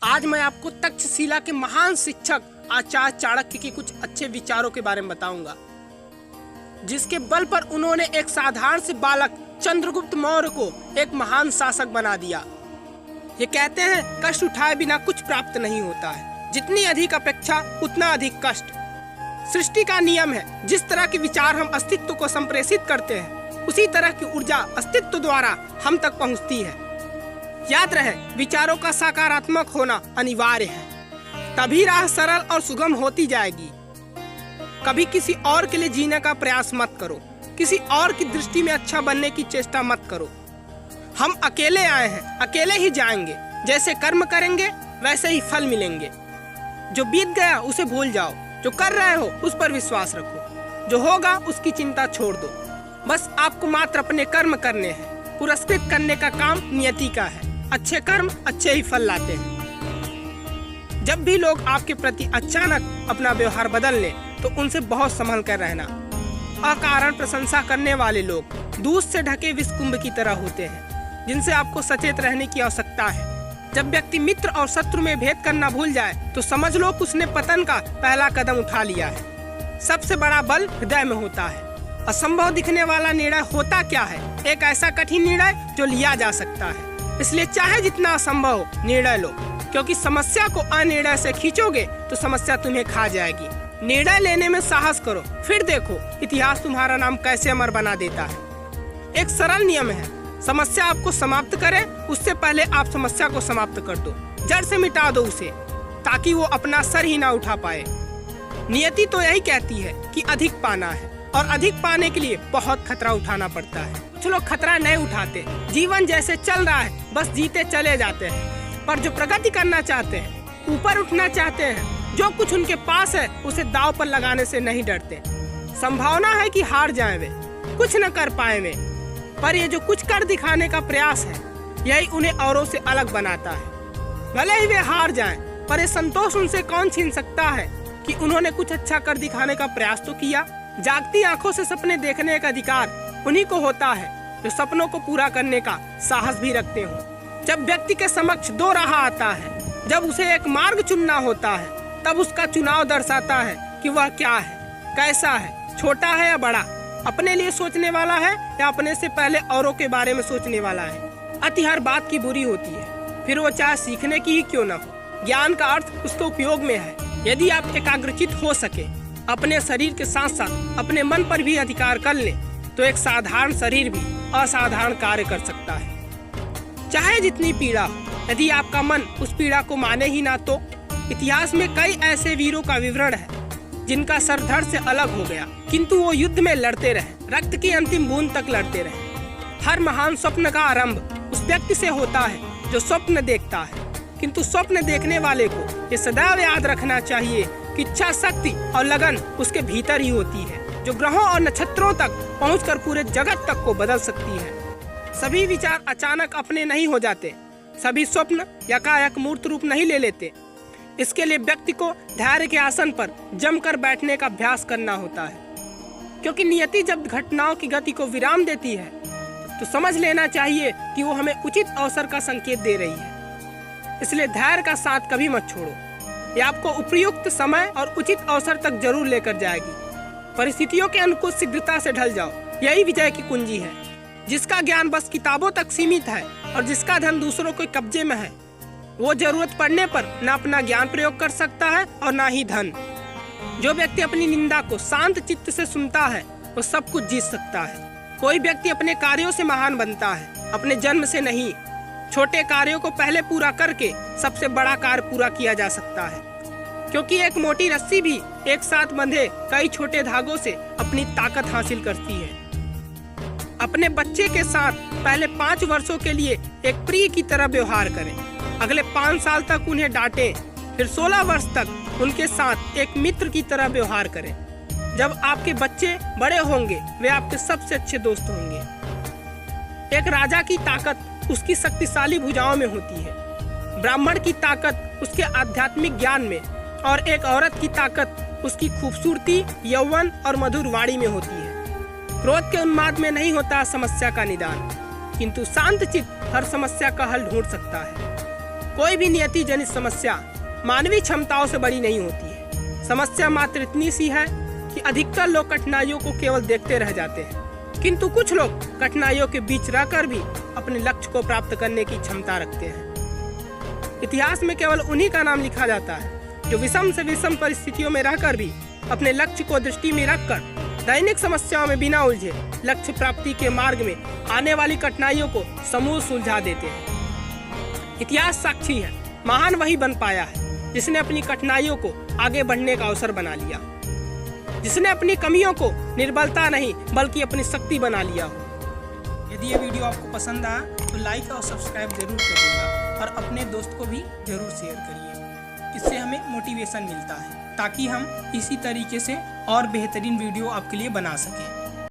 आज मैं आपको तक्षशिला के महान शिक्षक आचार्य चाणक्य के कुछ अच्छे विचारों के बारे में बताऊंगा, जिसके बल पर उन्होंने एक साधारण से बालक चंद्रगुप्त मौर्य को एक महान शासक बना दिया। ये कहते हैं कष्ट उठाए बिना कुछ प्राप्त नहीं होता है, जितनी अधिक अपेक्षा उतना अधिक कष्ट। सृष्टि का नियम है, जिस तरह के विचार हम अस्तित्व को संप्रेषित करते हैं, उसी तरह की ऊर्जा अस्तित्व द्वारा हम तक पहुंचती है। याद रहे, विचारों का सकारात्मक होना अनिवार्य है, तभी राह सरल और सुगम होती जाएगी। कभी किसी और के लिए जीने का प्रयास मत करो, किसी और की दृष्टि में अच्छा बनने की चेष्टा मत करो। हम अकेले आए हैं, अकेले ही जाएंगे। जैसे कर्म करेंगे वैसे ही फल मिलेंगे। जो बीत गया उसे भूल जाओ, जो कर रहे हो उस पर विश्वास रखो, जो होगा उसकी चिंता छोड़ दो। बस आपको मात्र अपने कर्म करने हैं, पुरस्कृत करने का काम नियति का है। अच्छे कर्म अच्छे ही फल लाते हैं। जब भी लोग आपके प्रति अचानक अपना व्यवहार बदल लें तो उनसे बहुत संभल कर रहना। अकारण प्रशंसा करने वाले लोग दूध से ढके विष कुंभ की तरह होते हैं, जिनसे आपको सचेत रहने की आवश्यकता है। जब व्यक्ति मित्र और शत्रु में भेद करना भूल जाए तो समझ लो कि उसने पतन का पहला कदम उठा लिया है। सबसे बड़ा बल हृदय में होता है। असंभव दिखने वाला निर्णय होता क्या है? एक ऐसा कठिन निर्णय जो लिया जा सकता है। इसलिए चाहे जितना असंभव हो, निर्णय लो, क्योंकि समस्या को अनिर्णय से खींचोगे तो समस्या तुम्हें खा जाएगी। निर्णय लेने में साहस करो, फिर देखो इतिहास तुम्हारा नाम कैसे अमर बना देता है। एक सरल नियम है, समस्या आपको समाप्त करे उससे पहले आप समस्या को समाप्त कर दो, जड़ से मिटा दो उसे, ताकि वो अपना सर ही ना उठा पाए। नियति तो यही कहती है कि अधिक पाना है, और अधिक पाने के लिए बहुत खतरा उठाना पड़ता है। कुछ लोग खतरा नहीं उठाते, जीवन जैसे चल रहा है बस जीते चले जाते हैं। पर जो प्रगति करना चाहते हैं, ऊपर उठना चाहते हैं, जो कुछ उनके पास है उसे दांव पर लगाने से नहीं डरते। संभावना है कि हार जाएं वे, कुछ न कर पाए वे, पर ये जो कुछ कर दिखाने का प्रयास है, यही उन्हें औरों से अलग बनाता है। भले ही वे हार जाएं, पर ये संतोष उनसे कौन छीन सकता है कि उन्होंने कुछ अच्छा कर दिखाने का प्रयास तो किया। जागती आंखों से सपने देखने का अधिकार उन्हीं को होता है जो सपनों को पूरा करने का साहस भी रखते हो। जब व्यक्ति के समक्ष दो राह आता है, जब उसे एक मार्ग चुनना होता है, तब उसका चुनाव दर्शाता है कि वह क्या है, कैसा है, छोटा है या बड़ा, अपने लिए सोचने वाला है या अपने से पहले औरों के बारे में सोचने वाला है। अति हर बात की बुरी होती है, फिर वो चाहे सीखने की ही क्यों न हो। ज्ञान का अर्थ उसके उपयोग में है। यदि आप एकाग्रचित हो सके, अपने शरीर के साथ साथ अपने मन पर भी अधिकार कर ले, तो एक साधारण शरीर भी असाधारण कार्य कर सकता है। चाहे जितनी पीड़ा हो, यदि आपका मन उस पीड़ा को माने ही ना तो। इतिहास में कई ऐसे वीरों का विवरण है जिनका सर धड़ से अलग हो गया, किंतु वो युद्ध में लड़ते रहे, रक्त की अंतिम बूंद तक लड़ते रहे। हर महान स्वप्न का आरंभ उस व्यक्ति से होता है जो स्वप्न देखता है, किंतु स्वप्न देखने वाले को ये सदैव याद रखना चाहिए कि इच्छा शक्ति और लगन उसके भीतर ही होती है, जो ग्रहों और नक्षत्रों तक पहुंचकर पूरे जगत तक को बदल सकती है। सभी विचार अचानक अपने नहीं हो जाते, सभी स्वप्न यकायक मूर्त रूप नहीं ले लेते। इसके लिए व्यक्ति को धैर्य के आसन पर जमकर बैठने का अभ्यास करना होता है, क्योंकि नियति जब घटनाओं की गति को विराम देती है तो समझ लेना चाहिए कि वो हमें उचित अवसर का संकेत दे रही है। इसलिए धैर्य का साथ कभी मत छोड़ो, ये आपको उपयुक्त समय और उचित अवसर तक जरूर लेकर जाएगी। परिस्थितियों के अनुकूल शीघ्रता से ढल जाओ, यही विजय की कुंजी है। जिसका ज्ञान बस किताबों तक सीमित है और जिसका धन दूसरों के कब्जे में है, वो जरूरत पड़ने पर न अपना ज्ञान प्रयोग कर सकता है और न ही धन। जो व्यक्ति अपनी निंदा को शांत चित्त से सुनता है, वो सब कुछ जीत सकता है। कोई व्यक्ति अपने कार्यों से महान बनता है, अपने जन्म से नहीं। छोटे कार्यों को पहले पूरा करके सबसे बड़ा कार्य पूरा किया जा सकता है, क्योंकि एक मोटी रस्सी भी एक साथ बंधे कई छोटे धागों से अपनी ताकत हासिल करती है। अपने बच्चे के साथ पहले 5 वर्षों के लिए एक प्रिय की तरह व्यवहार करें, अगले 5 साल तक उन्हें डांटें, फिर 16 वर्ष तक उनके साथ एक मित्र की तरह व्यवहार करें। जब आपके बच्चे बड़े होंगे, वे आपके सबसे अच्छे दोस्त होंगे। एक राजा की ताकत उसकी शक्तिशाली भुजाओं में होती है, ब्राह्मण की ताकत उसके आध्यात्मिक ज्ञान में, और एक औरत की ताकत उसकी खूबसूरती, यौवन और मधुर वाणी में होती है। क्रोध के उन्माद में नहीं होता समस्या का निदान, किंतु शांत चित्त हर समस्या का हल ढूंढ सकता है। कोई भी नियति जनित समस्या मानवीय क्षमताओं से बड़ी नहीं होती है। समस्या मात्र इतनी सी है कि अधिकतर लोग कठिनाइयों को केवल देखते रह जाते हैं, किंतु कुछ लोग कठिनाइयों के बीच रहकर भी अपने लक्ष्य को प्राप्त करने की क्षमता रखते हैं। इतिहास में केवल उन्हीं का नाम लिखा जाता है जो विषम से विषम परिस्थितियों में रहकर भी अपने लक्ष्य को दृष्टि में रखकर दैनिक समस्याओं में बिना उलझे लक्ष्य प्राप्ति के मार्ग में आने वाली कठिनाइयों को समूल सुलझा देते हैं। इतिहास साक्षी है, महान वही बन पाया है जिसने अपनी कठिनाइयों को आगे बढ़ने का अवसर बना लिया, जिसने अपनी कमियों को निर्बलता नहीं बल्कि अपनी शक्ति बना लिया हो। यदि ये वीडियो आपको पसंद आया तो लाइक और सब्सक्राइब जरूर करिएगा और अपने दोस्त को भी जरूर शेयर करिए। इससे हमें मोटिवेशन मिलता है ताकि हम इसी तरीके से और बेहतरीन वीडियो आपके लिए बना सकें।